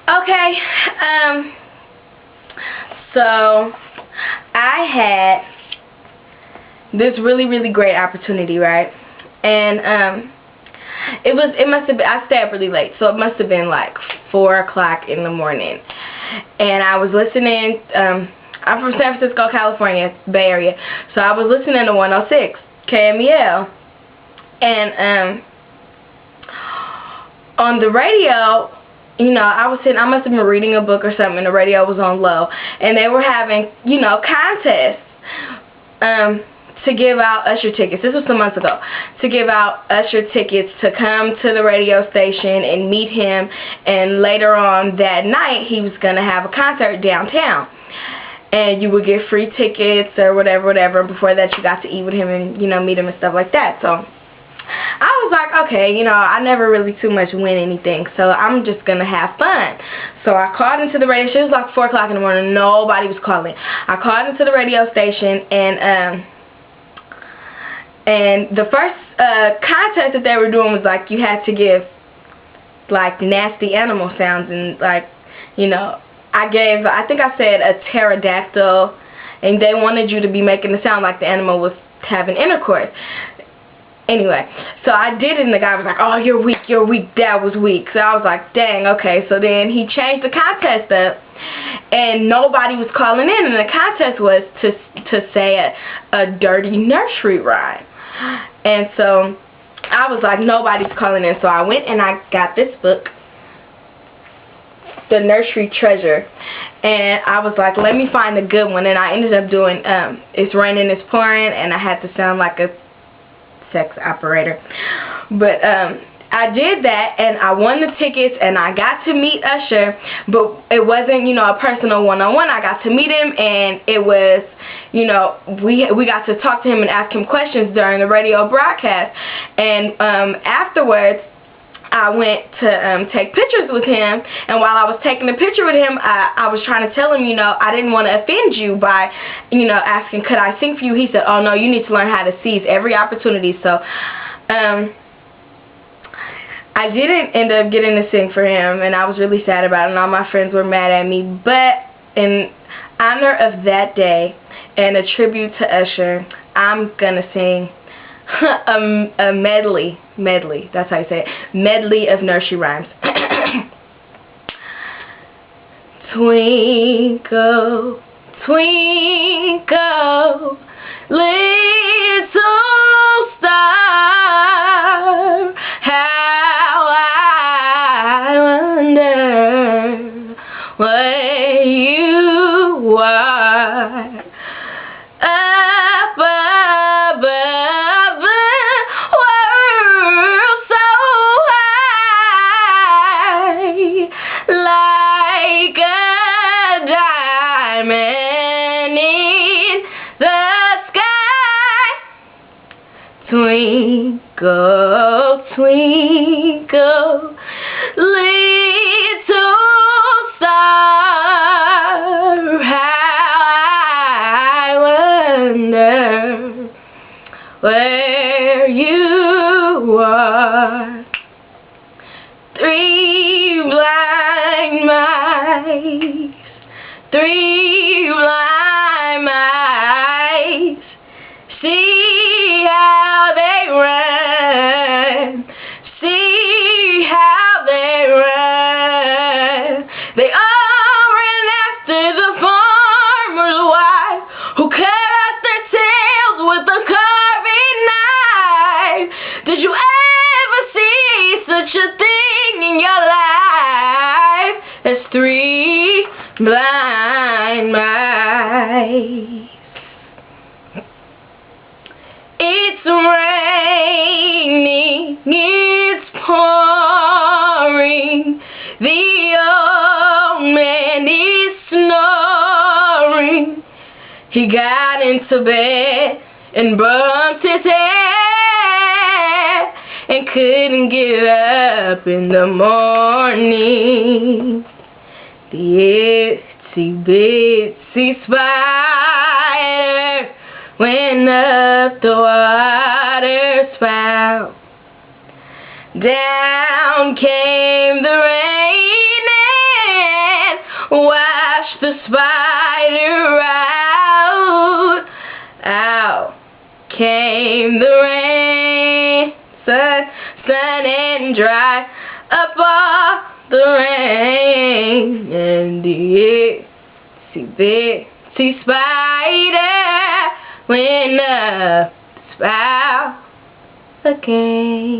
Okay, so I had this really great opportunity, right? And it must have been, I stayed up really late, so it must have been like 4 o'clock in the morning. And I was listening, I'm from San Francisco, California, Bay Area, so I was listening to 106 KMEL, and on the radio, you know, I must have been reading a book or something, and the radio was on low, and they were having, you know, contests to give out Usher tickets. This was some months ago. To give out Usher tickets to come to the radio station and meet him, and later on that night he was going to have a concert downtown. And you would get free tickets or whatever, and before that you got to eat with him and, you know, meet him and stuff like that. So I was like, okay, you know, I never really too much win anything, so I'm just going to have fun. So I called into the radio. It was like 4 o'clock in the morning. Nobody was calling. I called into the radio station, and the first contest that they were doing was like you had to give like nasty animal sounds, and like, you know, I think I said a pterodactyl, and they wanted you to be making the sound like the animal was having intercourse. Anyway, so I did it, and the guy was like, oh, you're weak, that was weak. So I was like, dang, okay. So then he changed the contest up, and nobody was calling in, and the contest was to say a dirty nursery rhyme. And so I was like, nobody's calling in. So I went and I got this book, The Nursery Treasure, and I was like, let me find a good one. And I ended up doing It's Raining, It's Pouring, and I had to sound like a sex operator. But I did that, and I won the tickets, and I got to meet Usher, but it wasn't, you know, a personal one-on-one. I got to meet him, and it was, you know, we got to talk to him and ask him questions during the radio broadcast. And afterwards, I went to take pictures with him, and while I was taking a picture with him, I was trying to tell him, you know, I didn't want to offend you by, you know, asking, could I sing for you? He said, oh, no, you need to learn how to seize every opportunity. So I didn't end up getting to sing for him, and I was really sad about it, and all my friends were mad at me. But in honor of that day and a tribute to Usher, I'm going to sing a medley, that's how you say it, medley of nursery rhymes. Twinkle, twinkle, little star, how I wonder where you are. Up above the world so high, like a diamond in the sky. Twinkle, twinkle, little star, how I wonder where you are. 3 blind mice, 3 blind mice, see how they run, see how they run. They all ran after the farmer's wife, who cut out their tails with a carving knife. Did you ever see such a thing in your life? There's 3 blind mice. It's raining, it's pouring, the old man is snoring. He got into bed and bumped his head and couldn't get up in the morning. The itsy bitsy spider went up the water spout. Down came the rain spider out. Out came the rain, sun and dry up all the rain, and the big spider went up the spout again.